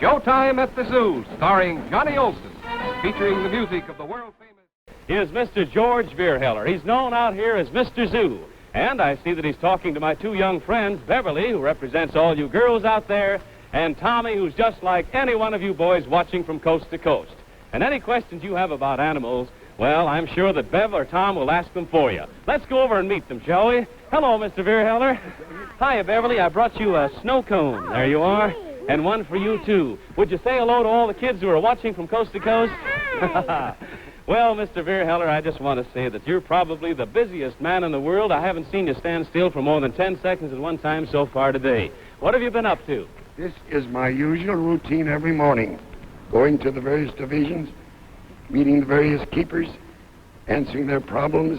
Showtime at the Zoo, starring Johnny Olson, featuring the music of the world-famous... Is Mr. George Vierheller. He's known out here as Mr. Zoo. And I see that he's talking to my two young friends, Beverly, who represents all you girls out there, and Tommy, who's just like any one of you boys watching from coast to coast. And any questions you have about animals, well, I'm sure that Bev or Tom will ask them for you. Let's go over and meet them, shall we? Hello, Mr. Vierheller. Hiya, Beverly. I brought you a snow cone. There you are. And one for you, too. Would you say hello to all the kids who are watching from coast to coast? Well, Mr. Vierheller, I just want to say that you're probably the busiest man in the world. I haven't seen you stand still for more than 10 seconds at one time so far today. What have you been up to? This is my usual routine every morning. Going to the various divisions, meeting the various keepers, answering their problems,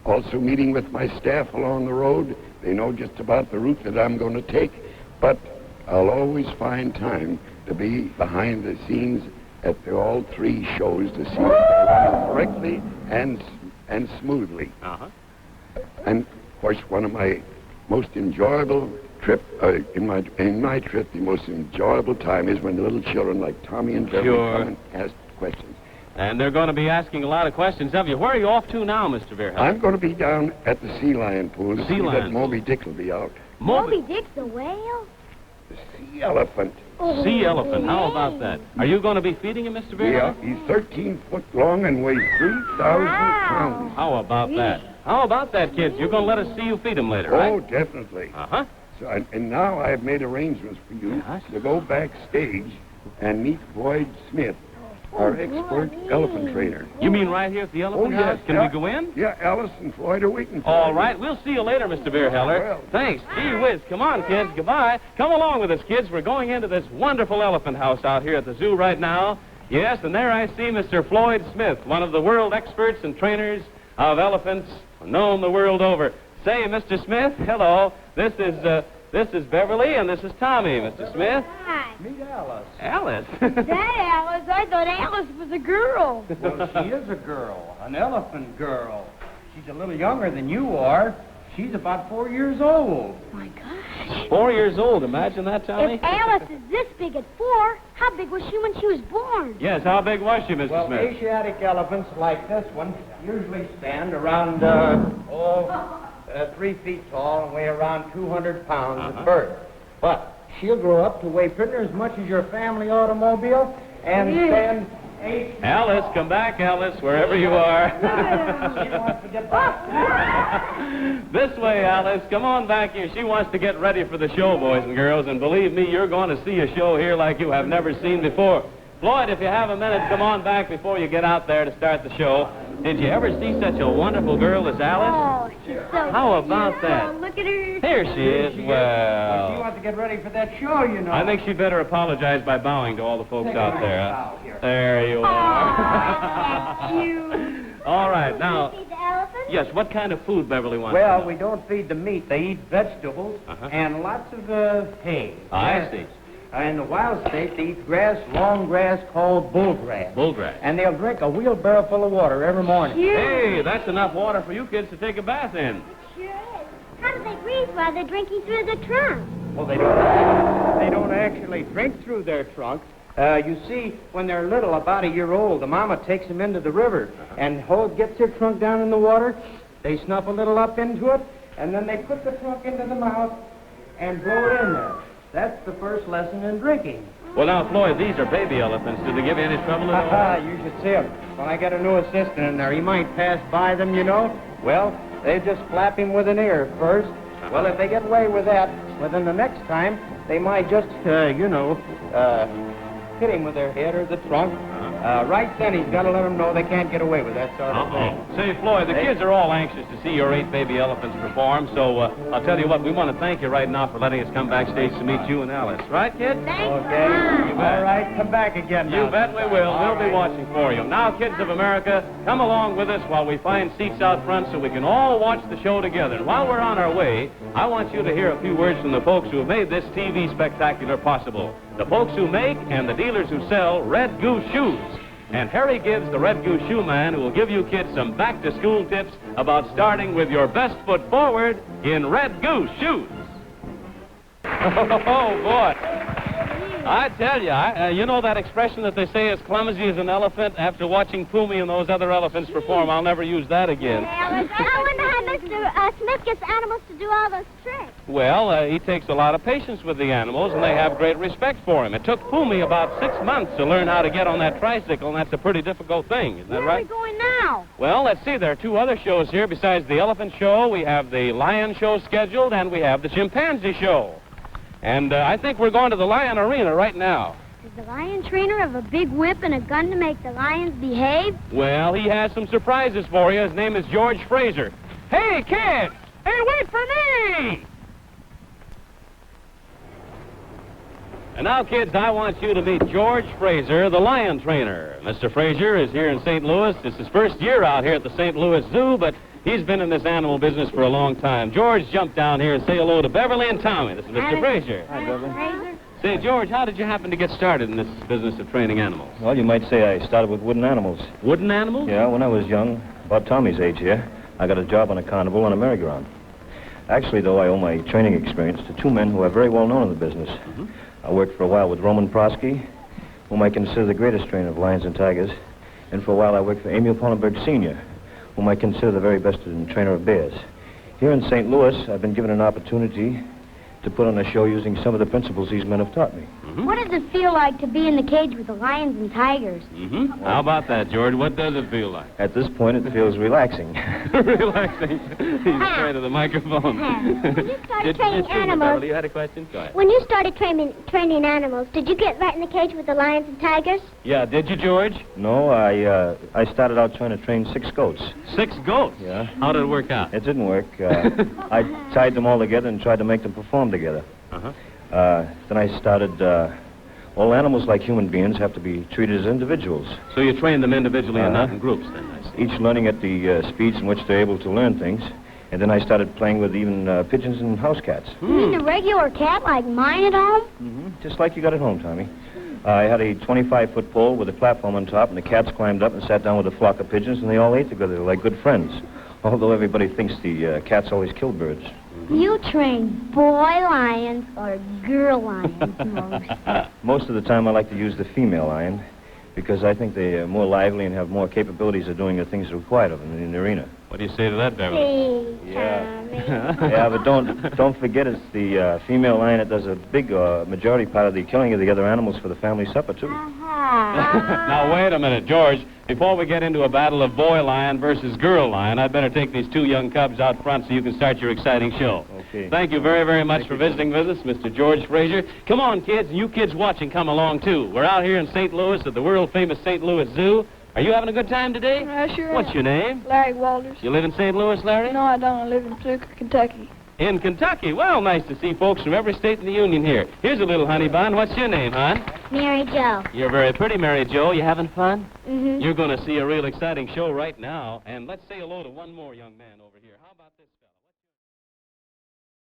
also meeting with my staff along the road. They know just about the route that I'm going to take, but I'll always find time to be behind the scenes at all three shows to see if they're running correctly and smoothly. Uh-huh. And, of course, one of my most enjoyable trip, in my trip, the most enjoyable time is when the little children like Tommy and Beverly come and ask questions. And they're going to be asking a lot of questions of you. Where are you off to now, Mr. Vierheller? I'm going to be down at the sea lion pool to see that Moby Dick will be out. Moby Dick's the whale? The sea elephant. Oh, sea elephant. How about that? Are you going to be feeding him, Mr. Vierheller? Yeah, he's 13 foot long and weighs 3,000 pounds. How about that? How about that, kids? You're going to let us see you feed him later, right? Oh, definitely. Uh-huh. So, and now I have made arrangements for you to go backstage and meet Floyd Smith, our expert elephant trainer. You mean right here at the elephant house? Can we go in? Yeah, Alice and Floyd are waiting for All you. right, we'll see you later, Mr. Vierheller. Well. Thanks. Gee whiz. Come on, kids. Goodbye. Come along with us, kids. We're going into this wonderful elephant house out here at the zoo right now. Yes, and there I see Mr. Floyd Smith, one of the world experts and trainers of elephants known the world over. Say, Mr. Smith, hello. This is Beverly, and this is Tommy, Mr. Smith. Hi. Meet Alice. Alice? That Alice? I thought Alice was a girl. Well, she is a girl, an elephant girl. She's a little younger than you are. She's about 4 years old. My gosh. 4 years old. Imagine that, Tommy. If Alice is this big at 4, how big was she when she was born? Yes, how big was she, Mr. Well, Smith? Asiatic elephants like this one usually stand around, 3 feet tall and weigh around 200 pounds at birth. But she'll grow up to weigh pretty as much as your family automobile and stand 8 Alice, come back, Alice, wherever you are. She wants to get back. This way, Alice. Come on back here. She wants to get ready for the show, boys and girls. And believe me, you're going to see a show here like you have never seen before. Floyd, if you have a minute, come on back before you get out there to start the show. Did you ever see such a wonderful girl as Alice? Oh, she's so How about that? Oh, look at her. Here she is. She Well, wants to get ready for that show, you know. I think she'd better apologize by bowing to all the folks Take out a there. nice Huh? bow here. There you Oh, are. that's cute. All right, now, Do you feed the elephant? yes, what kind of food Beverly wants to Well, know? we don't feed the meat. They eat vegetables and lots of hay. I see. In the wild state, they eat grass, long grass called bullgrass. Bullgrass. And they'll drink a wheelbarrow full of water every morning. Cute. Hey, that's enough water for you kids to take a bath in. Sure is. How do they breathe while they're drinking through the trunk? Well, they don't actually drink through their trunk. You see, when they're little, about a year old, the mama takes them into the river and gets their trunk down in the water. They snuff a little up into it, and then they put the trunk into the mouth and blow it in there. That's the first lesson in drinking. Well, now, Floyd, these are baby elephants. Do they give you any trouble at all? You should see him. When I get a new assistant in there, he might pass by them, you know. Well, they just flap him with an ear first. Well, if they get away with that, well, then the next time, they might just, hit him with their head or the trunk. Right then, he's got to let them know they can't get away with that sort of thing. Say, Floyd, the kids are all anxious to see your 8 baby elephants perform, so I'll tell you what, we want to thank you right now for letting us come backstage to meet you and Alice. Right, kid? Thanks, Okay. Mom. You bet. All right, come back again now. You bet we will. All We'll be right. watching for you. Now, kids of America, come along with us while we find seats out front so we can all watch the show together. And while we're on our way, I want you to hear a few words from the folks who have made this TV spectacular possible. The folks who make and the dealers who sell Red Goose shoes. And Harry Gibbs, the Red Goose shoe man, who will give you kids some back-to-school tips about starting with your best foot forward in Red Goose shoes. Oh, boy. I tell you, you know that expression that they say is clumsy as an elephant? After watching Pumi and those other elephants perform, I'll never use that again. I wonder how Mr. Smith gets animals to do all those tricks. Well, he takes a lot of patience with the animals, and they have great respect for him. It took Pumi about 6 months to learn how to get on that tricycle, and that's a pretty difficult thing. Isn't that right? Where are we going now? Well, let's see. There are 2 other shows here. Besides the elephant show, we have the lion show scheduled, and we have the chimpanzee show. And I think we're going to the lion arena right now. Does the lion trainer have a big whip and a gun to make the lions behave? Well, he has some surprises for you. His name is George Fraser. Hey, kids! Hey, wait for me! And now, kids, I want you to meet George Fraser, the lion trainer. Mr. Fraser is here in St. Louis. It's his first year out here at the St. Louis Zoo, but he's been in this animal business for a long time. George, jump down here and say hello to Beverly and Tommy. This is Mr. Fraser. Hi, Beverly. Fraser? Say, George, how did you happen to get started in this business of training animals? Well, you might say I started with wooden animals. Wooden animals? Yeah, when I was young, about Tommy's age here, I got a job on a carnival on a merry-go-round. Actually, though, I owe my training experience to 2 men who are very well known in the business. Mm-hmm. I worked for a while with Roman whom I consider the greatest trainer of lions and tigers. And for a while I worked for Emil Pollenberg Sr., whom I consider the very best trainer of bears. Here in St. Louis, I've been given an opportunity to put on a show using some of the principles these men have taught me. Mm-hmm. What does it feel like to be in the cage with the lions and tigers? Mm-hmm. How about that, George? What does it feel like? At this point, it feels relaxing. Relaxing. He's afraid of the microphone. When you started training animals... Beverly, you had a question? Go ahead. When you started training animals, did you get right in the cage with the lions and tigers? Yeah, did you, George? No, I started out trying to train 6 goats. 6 goats? Yeah. How did it work out? It didn't work. I tied them all together and tried to make them perform together. Uh-huh. Then I started, all animals like human beings have to be treated as individuals. So you trained them individually and not in groups, then, I see. Each learning at the speeds in which they're able to learn things. And then I started playing with even pigeons and house cats. You mean a regular cat like mine at home? Mm-hmm. Just like you got at home, Tommy. I had a 25-foot pole with a platform on top, and the cats climbed up and sat down with a flock of pigeons, and they all ate together like good friends. Although everybody thinks the cats always kill birds. You train boy lions or girl lions most? Most of the time I like to use the female lion because I think they are more lively and have more capabilities of doing the things required of them in the arena. What do you say to that, Beverly? See, Yeah, but don't forget it's the female lion that does a big majority part of the killing of the other animals for the family supper, too. Now, wait a minute, George. Before we get into a battle of boy lion versus girl lion, I'd better take these 2 young cubs out front so you can start your exciting show. Okay. Thank you very, very much for visiting with us, Mr. George Fraser. Come on, kids, and you kids watching, come along, too. We're out here in St. Louis at the world-famous St. Louis Zoo. Are you having a good time today? I sure What's am. your name? Larry Walters. You live in St. Louis, Larry? No, I don't. I live in Paducah, Kentucky. In Kentucky. Well, nice to see folks from every state in the Union here. Here's a little honey bun. What's your name, hon? Mary Jo. You're very pretty, Mary Jo. You having fun? Mm-hmm. You're going to see a real exciting show right now. And let's say hello to one more young man over here. How about this?